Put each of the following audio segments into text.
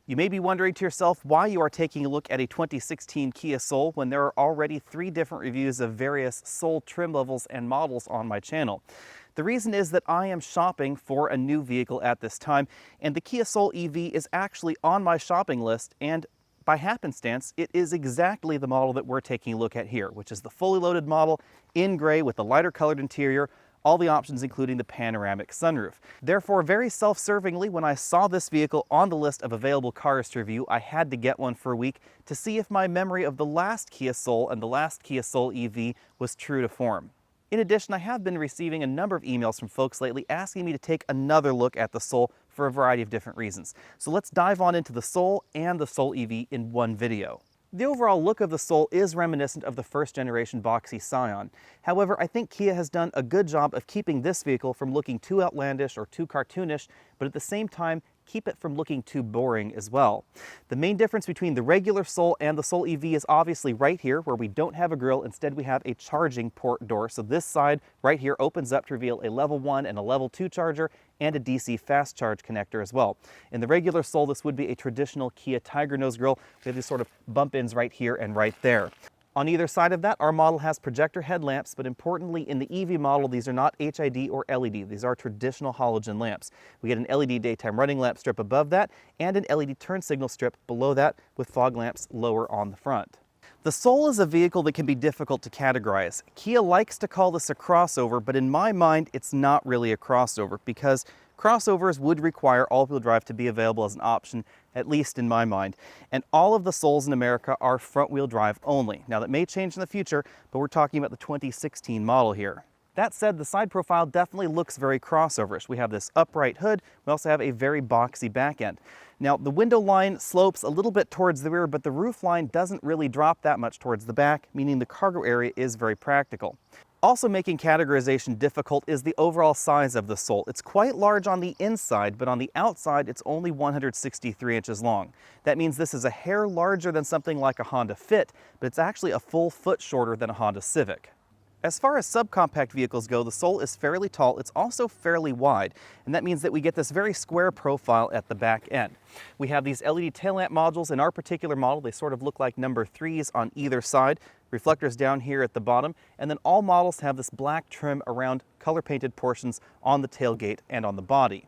You may be wondering to yourself why you are taking a look at a 2016 Kia Soul when there are already 3 different reviews of various Soul trim levels and models on my channel. The reason is that I am shopping for a new vehicle at this time, and the Kia Soul EV is actually on my shopping list, and by happenstance, it is exactly the model that we're taking a look at here, which is the fully loaded model in gray with the lighter colored interior, all the options including the panoramic sunroof. Therefore, very self-servingly, when I saw this vehicle on the list of available cars to review, I had to get one for a week to see if my memory of the last Kia Soul and the last Kia Soul EV was true to form. In addition, I have been receiving a number of emails from folks lately asking me to take another look at the Soul for a variety of different reasons. So let's dive on into the Soul and the Soul EV in one video. The overall look of the Soul is reminiscent of the first generation boxy Scion. However, I think Kia has done a good job of keeping this vehicle from looking too outlandish or too cartoonish, but at the same time, keep it from looking too boring as well. The main difference between the regular Soul and the Soul EV is obviously right here, where we don't have a grille. Instead, we have a charging port door. So this side right here opens up to reveal a level 1 and a level 2 charger and a DC fast charge connector as well. In the regular Soul, this would be a traditional Kia Tiger nose grille. We have these sort of bump ins right here and right there. On either side of that, our model has projector headlamps, but importantly in the EV model, these are not HID or LED. These are traditional halogen lamps. We get an LED daytime running lamp strip above that and an LED turn signal strip below that with fog lamps lower on the front. The Soul is a vehicle that can be difficult to categorize. Kia likes to call this a crossover, but in my mind, it's not really a crossover because crossovers would require all-wheel drive to be available as an option, at least in my mind. And all of the Souls in America are front-wheel drive only. Now that may change in the future, but we're talking about the 2016 model here. That said, the side profile definitely looks very crossoverish. We have this upright hood. We also have a very boxy back end. Now, the window line slopes a little bit towards the rear, but the roof line doesn't really drop that much towards the back, meaning the cargo area is very practical. Also making categorization difficult is the overall size of the Soul. It's quite large on the inside, but on the outside it's only 163 inches long. That means this is a hair larger than something like a Honda Fit, but it's actually a full foot shorter than a Honda Civic. As far as subcompact vehicles go, the Soul is fairly tall. It's also fairly wide, and that means that we get this very square profile at the back end. We have these LED tail lamp modules in our particular model. They sort of look like number 3s on either side, reflectors down here at the bottom, and then all models have this black trim around color-painted portions on the tailgate and on the body.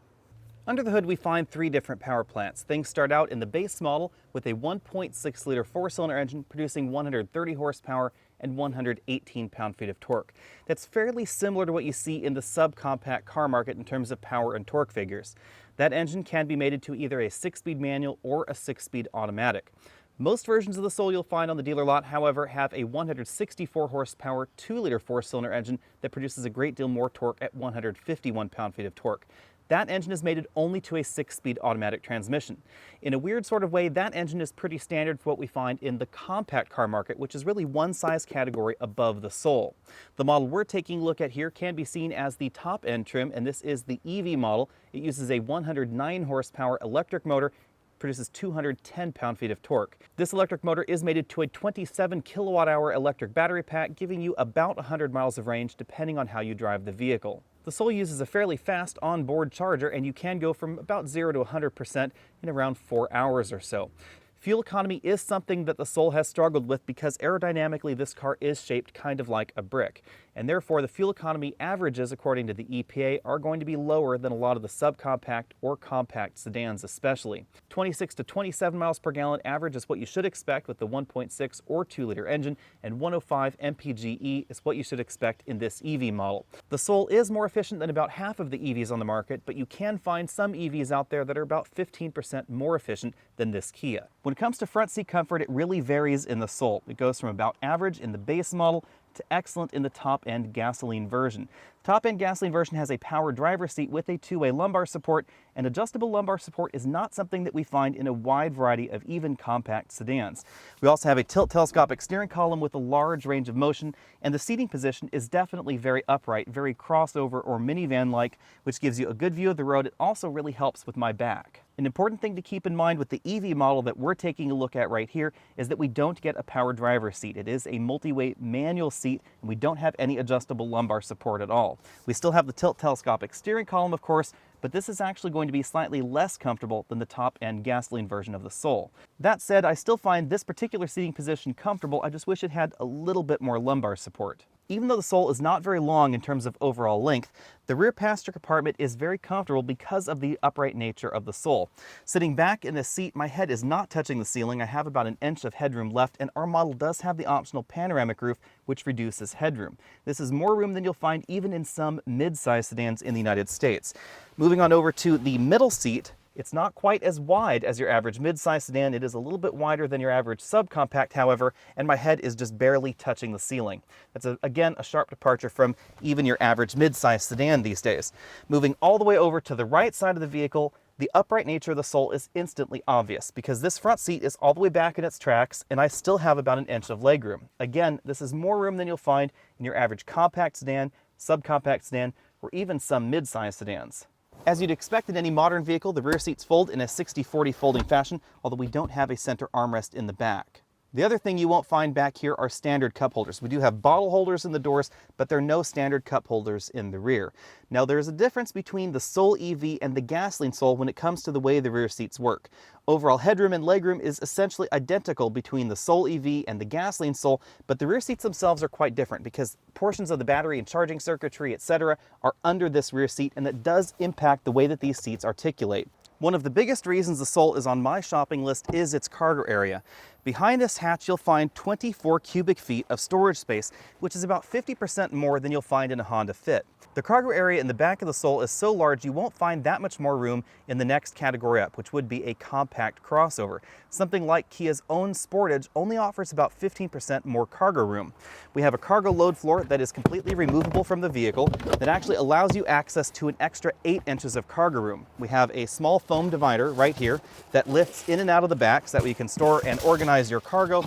Under the hood, we find 3 different power plants. Things start out in the base model with a 1.6-liter 4-cylinder engine producing 130 horsepower and 118 pound-feet of torque. That's fairly similar to what you see in the subcompact car market in terms of power and torque figures. That engine can be mated to either a 6-speed manual or a 6-speed automatic. Most versions of the Soul you'll find on the dealer lot, however, have a 164 horsepower 2-liter 4-cylinder engine that produces a great deal more torque at 151 pound-feet of torque. That engine is mated only to a 6-speed automatic transmission. In a weird sort of way, that engine is pretty standard for what we find in the compact car market, which is really one size category above the Soul. The model we're taking a look at here can be seen as the top-end trim, and this is the EV model. It uses a 109 horsepower electric motor, produces 210 pound-feet of torque. This electric motor is mated to a 27 kilowatt-hour electric battery pack, giving you about 100 miles of range depending on how you drive the vehicle. The Soul uses a fairly fast onboard charger, and you can go from about 0 to 100% in around 4 hours or so. Fuel economy is something that the Soul has struggled with because aerodynamically this car is shaped kind of like a brick, and therefore the fuel economy averages, according to the EPA, are going to be lower than a lot of the subcompact or compact sedans especially. 26 to 27 miles per gallon average is what you should expect with the 1.6 or 2-liter engine, and 105 mpge is what you should expect in this EV model. The Soul is more efficient than about half of the EVs on the market, but you can find some EVs out there that are about 15% more efficient than this Kia. When it comes to front seat comfort, it really varies in the Soul. It goes from about average in the base model to excellent in the top-end gasoline version. The top-end gasoline version has a power driver's seat with a 2-way lumbar support, and adjustable lumbar support is not something that we find in a wide variety of even compact sedans. We also have a tilt telescopic steering column with a large range of motion, and the seating position is definitely very upright, very crossover or minivan-like, which gives you a good view of the road. It also really helps with my back. An important thing to keep in mind with the EV model that we're taking a look at right here is that we don't get a power driver's seat. It is a multi-weight manual seat, and we don't have any adjustable lumbar support at all. We still have the tilt telescopic steering column, of course, but this is actually going to be slightly less comfortable than the top-end gasoline version of the Soul. That said, I still find this particular seating position comfortable. I just wish it had a little bit more lumbar support. Even though the Soul is not very long in terms of overall length, the rear passenger compartment is very comfortable because of the upright nature of the Soul. Sitting back in this seat, my head is not touching the ceiling. I have about an inch of headroom left, and our model does have the optional panoramic roof, which reduces headroom. This is more room than you'll find even in some mid-size sedans in the United States. Moving on over to the middle seat, it's not quite as wide as your average mid-size sedan. It is a little bit wider than your average subcompact, however, and my head is just barely touching the ceiling. That's, again, a sharp departure from even your average mid-size sedan these days. Moving all the way over to the right side of the vehicle, the upright nature of the Soul is instantly obvious because this front seat is all the way back in its tracks, and I still have about an inch of legroom. Again, this is more room than you'll find in your average compact sedan, subcompact sedan, or even some mid-size sedans. As you'd expect in any modern vehicle, the rear seats fold in a 60-40 folding fashion, although we don't have a center armrest in the back. The other thing you won't find back here are standard cup holders. We do have bottle holders in the doors, but there are no standard cup holders in the rear. Now, there's a difference between the Soul EV and the gasoline Soul when it comes to the way the rear seats work. Overall headroom and legroom is essentially identical between the Soul EV and the gasoline Soul, but the rear seats themselves are quite different because portions of the battery and charging circuitry, etc., are under this rear seat, and that does impact the way that these seats articulate. One of the biggest reasons the Soul is on my shopping list is its cargo area. Behind this hatch, you'll find 24 cubic feet of storage space, which is about 50% more than you'll find in a Honda Fit. The cargo area in the back of the Soul is so large you won't find that much more room in the next category up, which would be a compact crossover. Something like Kia's own Sportage only offers about 15% more cargo room. We have a cargo load floor that is completely removable from the vehicle that actually allows you access to an extra 8 inches of cargo room. We have a small foam divider right here that lifts in and out of the back so that way you can store and organize your cargo.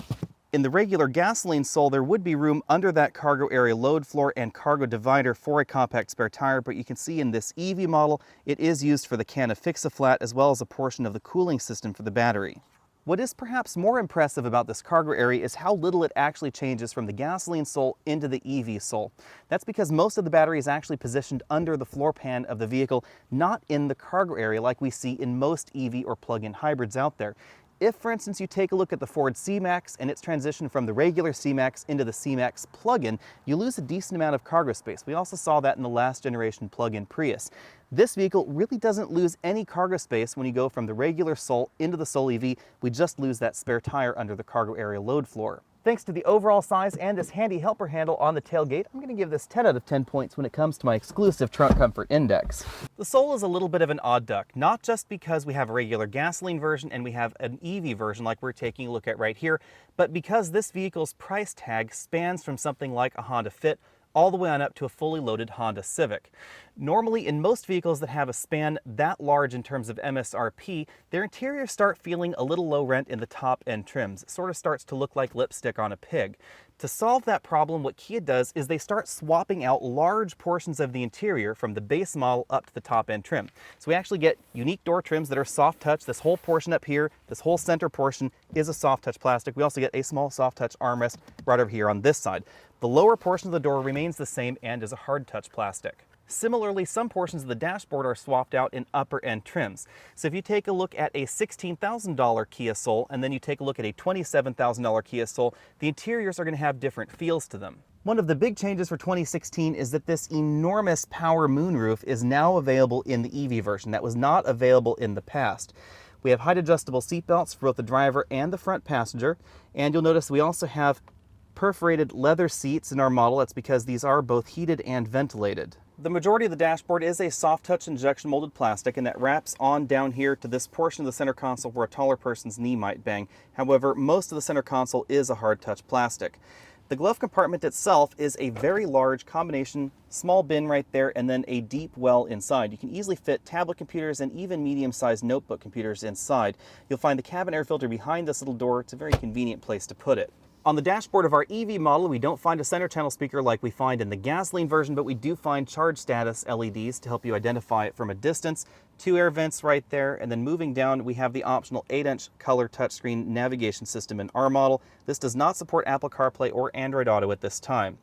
In the regular gasoline Soul, there would be room under that cargo area load floor and cargo divider for a compact spare tire, but you can see in this EV model, it is used for the can of Fix-A-Flat as well as a portion of the cooling system for the battery. What is perhaps more impressive about this cargo area is how little it actually changes from the gasoline Soul into the EV Soul. That's because most of the battery is actually positioned under the floor pan of the vehicle, not in the cargo area like we see in most EV or plug-in hybrids out there. If, for instance, you take a look at the Ford C-Max and its transition from the regular C-Max into the C-Max plug-in, you lose a decent amount of cargo space. We also saw that in the last generation plug-in Prius. This vehicle really doesn't lose any cargo space when you go from the regular Soul into the Soul EV. We just lose that spare tire under the cargo area load floor. Thanks to the overall size and this handy helper handle on the tailgate, I'm going to give this 10 out of 10 points when it comes to my exclusive trunk comfort index. The Soul is a little bit of an odd duck, not just because we have a regular gasoline version and we have an EV version like we're taking a look at right here, but because this vehicle's price tag spans from something like a Honda Fit all the way on up to a fully loaded Honda Civic. Normally, in most vehicles that have a span that large in terms of MSRP, their interiors start feeling a little low rent in the top end trims. It sort of starts to look like lipstick on a pig. To solve that problem, what Kia does is they start swapping out large portions of the interior from the base model up to the top end trim. So we actually get unique door trims that are soft touch. This whole portion up here, this whole center portion is a soft touch plastic. We also get a small soft touch armrest right over here on this side. The lower portion of the door remains the same and is a hard touch plastic. Similarly, some portions of the dashboard are swapped out in upper end trims. So if you take a look at a $16,000 Kia Soul and then you take a look at a $27,000 Kia Soul, the interiors are going to have different feels to them. One of the big changes for 2016 is that this enormous power moonroof is now available in the EV version. That was not available in the past. We have height adjustable seat belts for both the driver and the front passenger, and you'll notice we also have perforated leather seats in our model. That's because these are both heated and ventilated. The majority of the dashboard is a soft touch injection molded plastic, and that wraps on down here to this portion of the center console where a taller person's knee might bang. However, most of the center console is a hard touch plastic. The glove compartment itself is a very large combination, small bin right there, and then a deep well inside. You can easily fit tablet computers and even medium-sized notebook computers inside. You'll find the cabin air filter behind this little door. It's a very convenient place to put it. On the dashboard of our EV model, we don't find a center channel speaker like we find in the gasoline version, but we do find charge status LEDs to help you identify it from a distance. 2 air vents right there, and then moving down, we have the optional 8-inch color touchscreen navigation system in our model. This does not support Apple CarPlay or Android Auto at this time.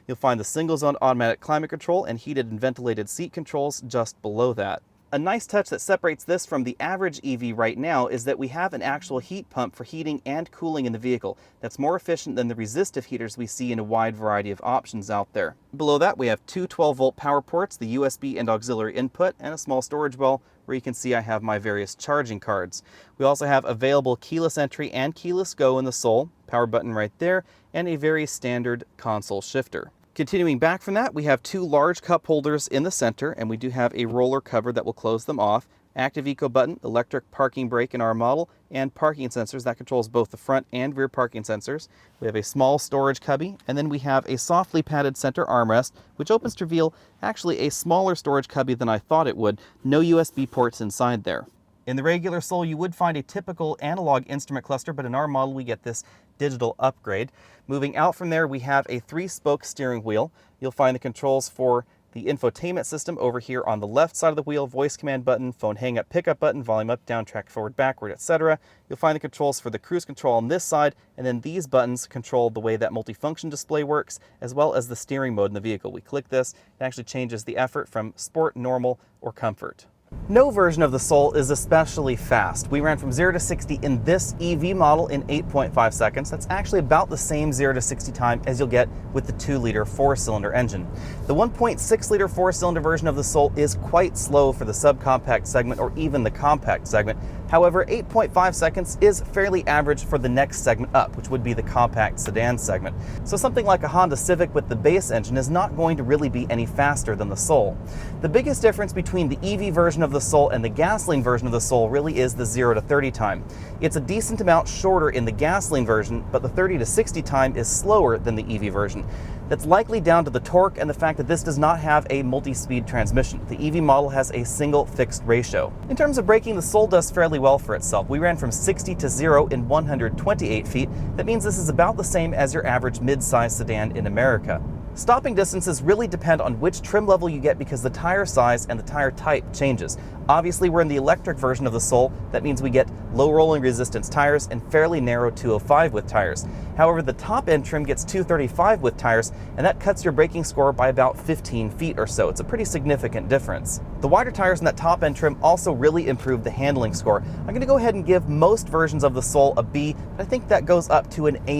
You'll find the single zone automatic climate control and heated and ventilated seat controls just below that. A nice touch that separates this from the average EV right now is that we have an actual heat pump for heating and cooling in the vehicle that's more efficient than the resistive heaters we see in a wide variety of options out there. Below that we have two 12-volt power ports, the USB and auxiliary input, and a small storage well where you can see I have my various charging cards. We also have available keyless entry and keyless go in the Soul, power button right there, and a very standard console shifter. Continuing back from that, we have two large cup holders in the center, and we do have a roller cover that will close them off. Active eco button, electric parking brake in our model, and parking sensors that controls both the front and rear parking sensors. We have a small storage cubby, and then we have a softly padded center armrest, which opens to reveal actually a smaller storage cubby than I thought it would. No USB ports inside there. In the regular Soul, you would find a typical analog instrument cluster, but in our model we get this digital upgrade. Moving out from there, we have a 3-spoke steering wheel. You'll find the controls for the infotainment system over here on the left side of the wheel, voice command button, phone hang-up pickup button, volume up, down, track forward, backward, etc. You'll find the controls for the cruise control on this side, and then these buttons control the way that multifunction display works, as well as the steering mode in the vehicle. We click this, it actually changes the effort from sport, normal, or comfort. No version of the Soul is especially fast. We ran from 0 to 60 in this EV model in 8.5 seconds. That's actually about the same 0 to 60 time as you'll get with the 2-liter 4-cylinder engine. The 1.6-liter 4-cylinder version of the Soul is quite slow for the subcompact segment or even the compact segment. However, 8.5 seconds is fairly average for the next segment up, which would be the compact sedan segment. So something like a Honda Civic with the base engine is not going to really be any faster than the Soul. The biggest difference between the EV version of the Soul and the gasoline version of the Soul really is the 0 to 30 time. It's a decent amount shorter in the gasoline version, but the 30 to 60 time is slower than the EV version. That's likely down to the torque and the fact that this does not have a multi-speed transmission. The EV model has a single fixed ratio. In terms of braking, the Soul does fairly well for itself. We ran from 60 to 0 in 128 feet. That means this is about the same as your average mid-size sedan in America. Stopping distances really depend on which trim level you get because the tire size and the tire type changes. Obviously, we're in the electric version of the Soul. That means we get low rolling resistance tires and fairly narrow 205 width tires. However, the top end trim gets 235 width tires, and that cuts your braking score by about 15 feet or so. It's a pretty significant difference. The wider tires in that top end trim also really improve the handling score. I'm going to go ahead and give most versions of the Soul a B, but I think that goes up to an A-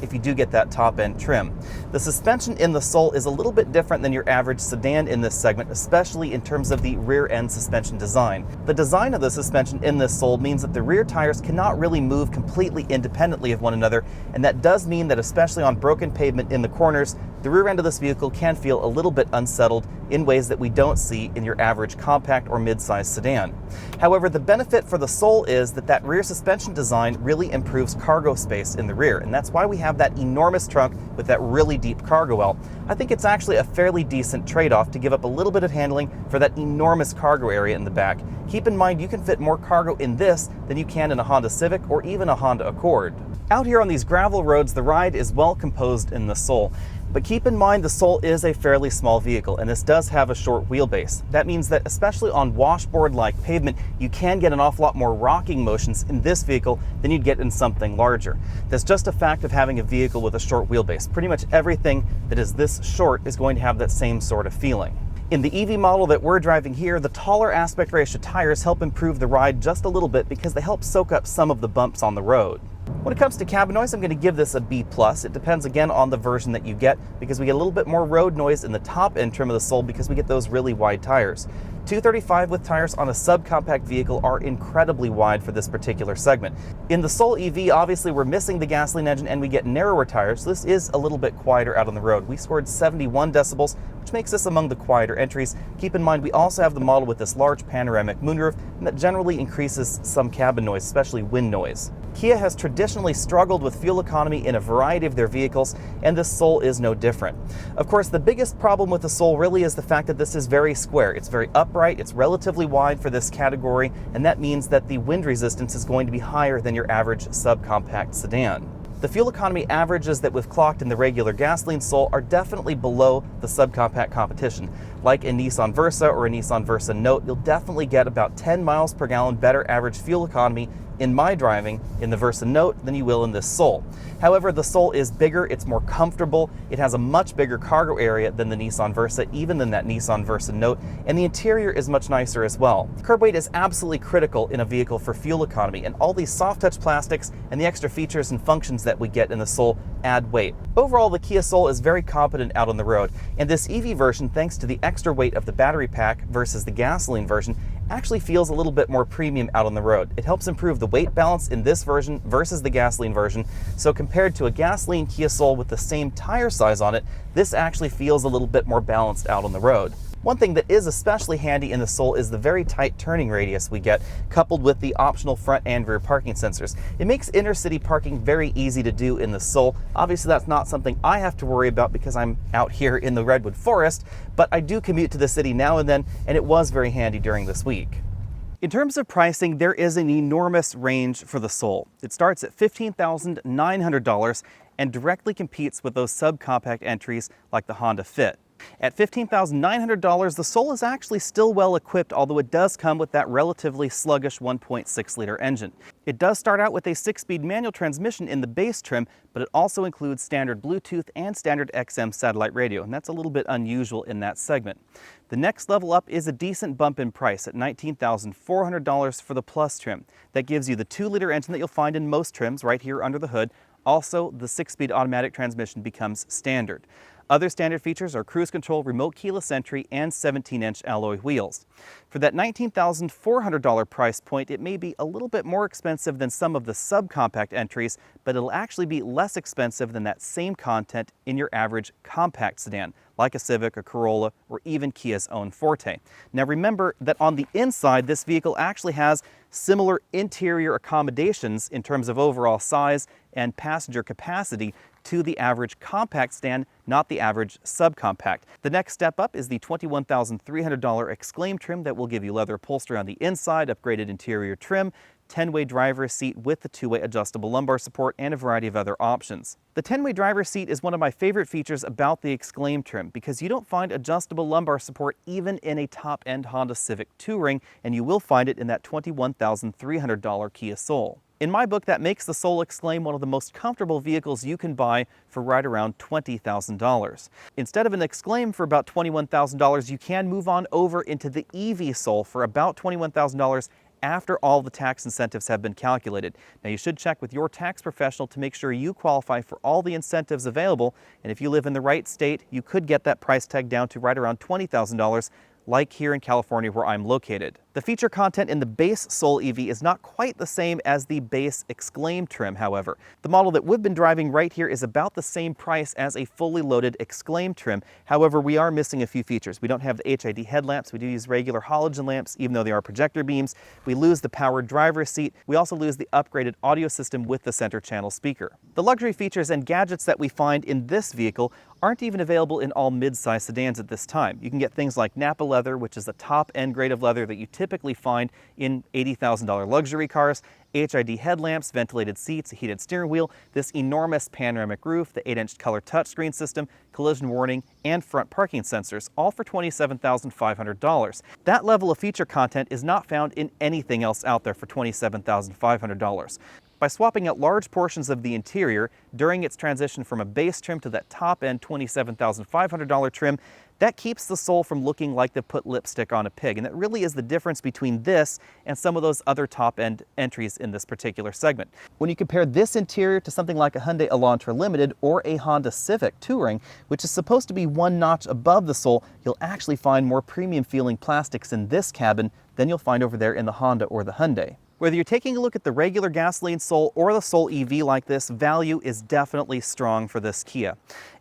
if you do get that top end trim. The suspension in the Soul is a little bit different than your average sedan in this segment, especially in terms of the rear end suspension design. The design of the suspension in this Soul means that the rear tires cannot really move completely independently of one another, and that does mean that especially on broken pavement in the corners, the rear end of this vehicle can feel a little bit unsettled in ways that we don't see in your average compact or mid-size sedan. However, the benefit for the Soul is that that rear suspension design really improves cargo space in the rear, and that's why we have that enormous trunk with that really deep cargo well. I think it's actually a fairly decent trade-off to give up a little bit of handling for that enormous cargo area in the back. Keep in mind you can fit more cargo in this than you can in a Honda Civic or even a Honda Accord. Out here on these gravel roads, the ride is well composed in the Soul. But keep in mind the Soul is a fairly small vehicle, and this does have a short wheelbase. That means that especially on washboard-like pavement, you can get an awful lot more rocking motions in this vehicle than you'd get in something larger. That's just a fact of having a vehicle with a short wheelbase. Pretty much everything that is this short is going to have that same sort of feeling. In the EV model that we're driving here, the taller aspect ratio tires help improve the ride just a little bit because they help soak up some of the bumps on the road. When it comes to cabin noise, I'm going to give this a B+. It depends again on the version that you get because we get a little bit more road noise in the top end trim of the Soul because we get those really wide tires. 235 width tires on a subcompact vehicle are incredibly wide for this particular segment. In the Soul EV, obviously we're missing the gasoline engine and we get narrower tires, so this is a little bit quieter out on the road. We scored 71 decibels, which makes this among the quieter entries. Keep in mind we also have the model with this large panoramic moonroof, and that generally increases some cabin noise, especially wind noise. Kia has traditionally struggled with fuel economy in a variety of their vehicles, and this Soul is no different. Of course, the biggest problem with the Soul really is the fact that this is very square. It's very upright, it's relatively wide for this category, and that means that the wind resistance is going to be higher than your average subcompact sedan. The fuel economy averages that we've clocked in the regular gasoline Soul are definitely below the subcompact competition. Like a Nissan Versa or a Nissan Versa Note, you'll definitely get about 10 miles per gallon better average fuel economy in my driving in the Versa Note than you will in this Soul. However, the Soul is bigger, it's more comfortable, it has a much bigger cargo area than the Nissan Versa, even than that Nissan Versa Note, and the interior is much nicer as well. Curb weight is absolutely critical in a vehicle for fuel economy, and all these soft touch plastics and the extra features and functions that we get in the Soul add weight. Overall, the Kia Soul is very competent out on the road, and this EV version, thanks to the extra weight of the battery pack versus the gasoline version, actually feels a little bit more premium out on the road. It helps improve the weight balance in this version versus the gasoline version, so compared to a gasoline Kia Soul with the same tire size on it, this actually feels a little bit more balanced out on the road. One thing that is especially handy in the Soul is the very tight turning radius we get, coupled with the optional front and rear parking sensors. It makes inner city parking very easy to do in the Soul. Obviously, that's not something I have to worry about because I'm out here in the Redwood Forest, but I do commute to the city now and then, and it was very handy during this week. In terms of pricing, there is an enormous range for the Soul. It starts at $15,900 and directly competes with those subcompact entries like the Honda Fit. At $15,900, the Soul is actually still well equipped, although it does come with that relatively sluggish 1.6-liter engine. It does start out with a 6-speed manual transmission in the base trim, but it also includes standard Bluetooth and standard XM satellite radio, and that's a little bit unusual in that segment. The next level up is a decent bump in price at $19,400 for the Plus trim. That gives you the 2-liter engine that you'll find in most trims right here under the hood. Also, the 6-speed automatic transmission becomes standard. Other standard features are cruise control, remote keyless entry, and 17-inch alloy wheels. For that $19,400 price point, it may be a little bit more expensive than some of the subcompact entries, but it'll actually be less expensive than that same content in your average compact sedan, like a Civic, a Corolla, or even Kia's own Forte. Now remember that on the inside, this vehicle actually has similar interior accommodations in terms of overall size and passenger capacity to the average compact sedan, not the average subcompact. The next step up is the $21,300 Exclaim trim that will give you leather upholstery on the inside, upgraded interior trim, 10-way driver's seat with the 2-way adjustable lumbar support, and a variety of other options. The 10-way driver's seat is one of my favorite features about the Exclaim trim because you don't find adjustable lumbar support even in a top-end Honda Civic Touring, and you will find it in that $21,300 Kia Soul. In my book, that makes the Soul Exclaim one of the most comfortable vehicles you can buy for right around $20,000. Instead of an Exclaim for about $21,000, you can move on over into the EV Soul for about $21,000 after all the tax incentives have been calculated. Now, you should check with your tax professional to make sure you qualify for all the incentives available, and if you live in the right state, you could get that price tag down to right around $20,000, like here in California where I'm located. The feature content in the base Soul EV is not quite the same as the base Exclaim trim, however. The model that we've been driving right here is about the same price as a fully loaded Exclaim trim. However, we are missing a few features. We don't have the HID headlamps. We do use regular halogen lamps, even though they are projector beams. We lose the powered driver's seat. We also lose the upgraded audio system with the center channel speaker. The luxury features and gadgets that we find in this vehicle aren't even available in all mid-size sedans at this time. You can get things like Nappa leather, which is the top-end grade of leather that you typically find in $80,000 luxury cars, HID headlamps, ventilated seats, a heated steering wheel, this enormous panoramic roof, the 8-inch color touchscreen system, collision warning, and front parking sensors, all for $27,500. That level of feature content is not found in anything else out there for $27,500. By swapping out large portions of the interior during its transition from a base trim to that top-end $27,500 trim, that keeps the Soul from looking like they put lipstick on a pig, and that really is the difference between this and some of those other top-end entries in this particular segment. When you compare this interior to something like a Hyundai Elantra Limited or a Honda Civic Touring, which is supposed to be one notch above the Soul, you'll actually find more premium-feeling plastics in this cabin than you'll find over there in the Honda or the Hyundai. Whether you're taking a look at the regular gasoline Soul or the Soul EV like this, value is definitely strong for this Kia.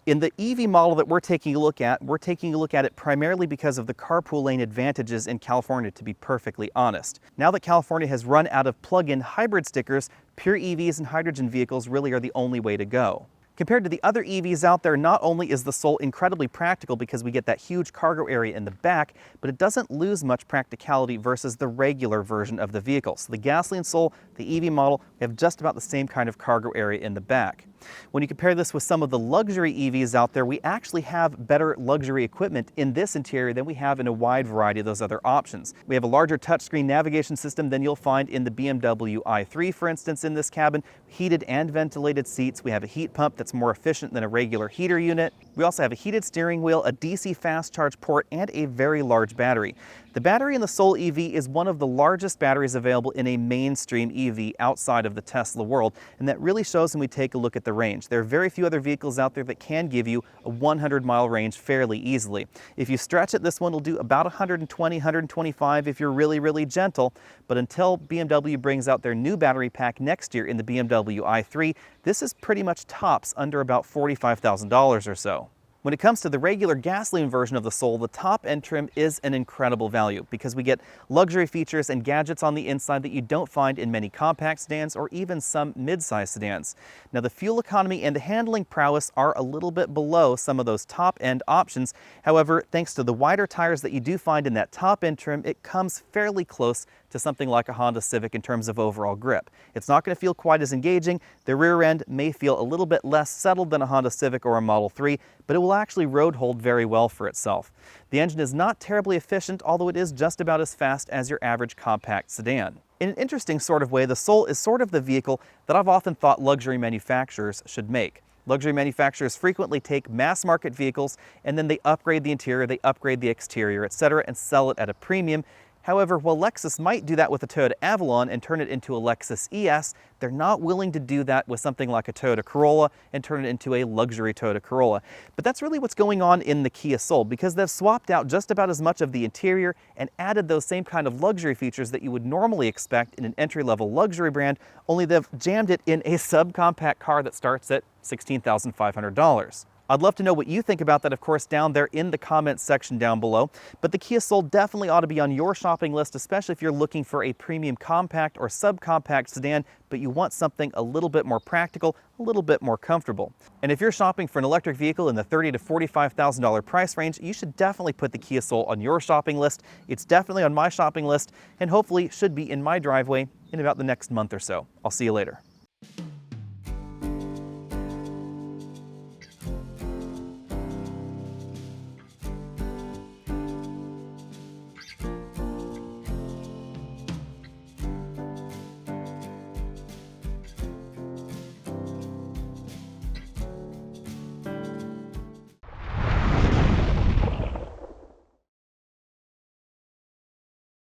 In the EV model that we're taking a look at it primarily because of the carpool lane advantages in California, to be perfectly honest. Now that California has run out of plug-in hybrid stickers, pure EVs and hydrogen vehicles really are the only way to go. Compared to the other EVs out there, not only is the Soul incredibly practical because we get that huge cargo area in the back, but it doesn't lose much practicality versus the regular version of the vehicle. So the gasoline Soul, the EV model, we have just about the same kind of cargo area in the back. When you compare this with some of the luxury EVs out there, we actually have better luxury equipment in this interior than we have in a wide variety of those other options. We have a larger touchscreen navigation system than you'll find in the BMW i3, for instance, in this cabin. Heated and ventilated seats. We have a heat pump that's more efficient than a regular heater unit. We also have a heated steering wheel, a DC fast charge port, and a very large battery. The battery in the Soul EV is one of the largest batteries available in a mainstream EV outside of the Tesla world, and that really shows when we take a look at the range. There are very few other vehicles out there that can give you a 100-mile range fairly easily. If you stretch it, this one will do about 120, 125 if you're really gentle, but until BMW brings out their new battery pack next year in the BMW i3, this is pretty much tops under about $45,000 or so. When it comes to the regular gasoline version of the Soul, the top-end trim is an incredible value because we get luxury features and gadgets on the inside that you don't find in many compact sedans or even some mid-size sedans. Now, the fuel economy and the handling prowess are a little bit below some of those top-end options. However, thanks to the wider tires that you do find in that top-end trim, it comes fairly close to something like a Honda Civic in terms of overall grip. It's not going to feel quite as engaging. The rear end may feel a little bit less settled than a Honda Civic or a Model 3, but it will actually road hold very well for itself. The engine is not terribly efficient, although it is just about as fast as your average compact sedan. In an interesting sort of way, the Soul is sort of the vehicle that I've often thought luxury manufacturers should make. Luxury manufacturers frequently take mass market vehicles and then they upgrade the interior, they upgrade the exterior, etc., and sell it at a premium. However, while Lexus might do that with a Toyota Avalon and turn it into a Lexus ES, they're not willing to do that with something like a Toyota Corolla and turn it into a luxury Toyota Corolla. But that's really what's going on in the Kia Soul, because they've swapped out just about as much of the interior and added those same kind of luxury features that you would normally expect in an entry-level luxury brand, only they've jammed it in a subcompact car that starts at $16,500. I'd love to know what you think about that, of course, down there in the comments section down below. But the Kia Soul definitely ought to be on your shopping list, especially if you're looking for a premium compact or subcompact sedan, but you want something a little bit more practical, a little bit more comfortable. And if you're shopping for an electric vehicle in the $30,000 to $45,000 price range, you should definitely put the Kia Soul on your shopping list. It's definitely on my shopping list, and hopefully should be in my driveway in about the next month or so. I'll see you later.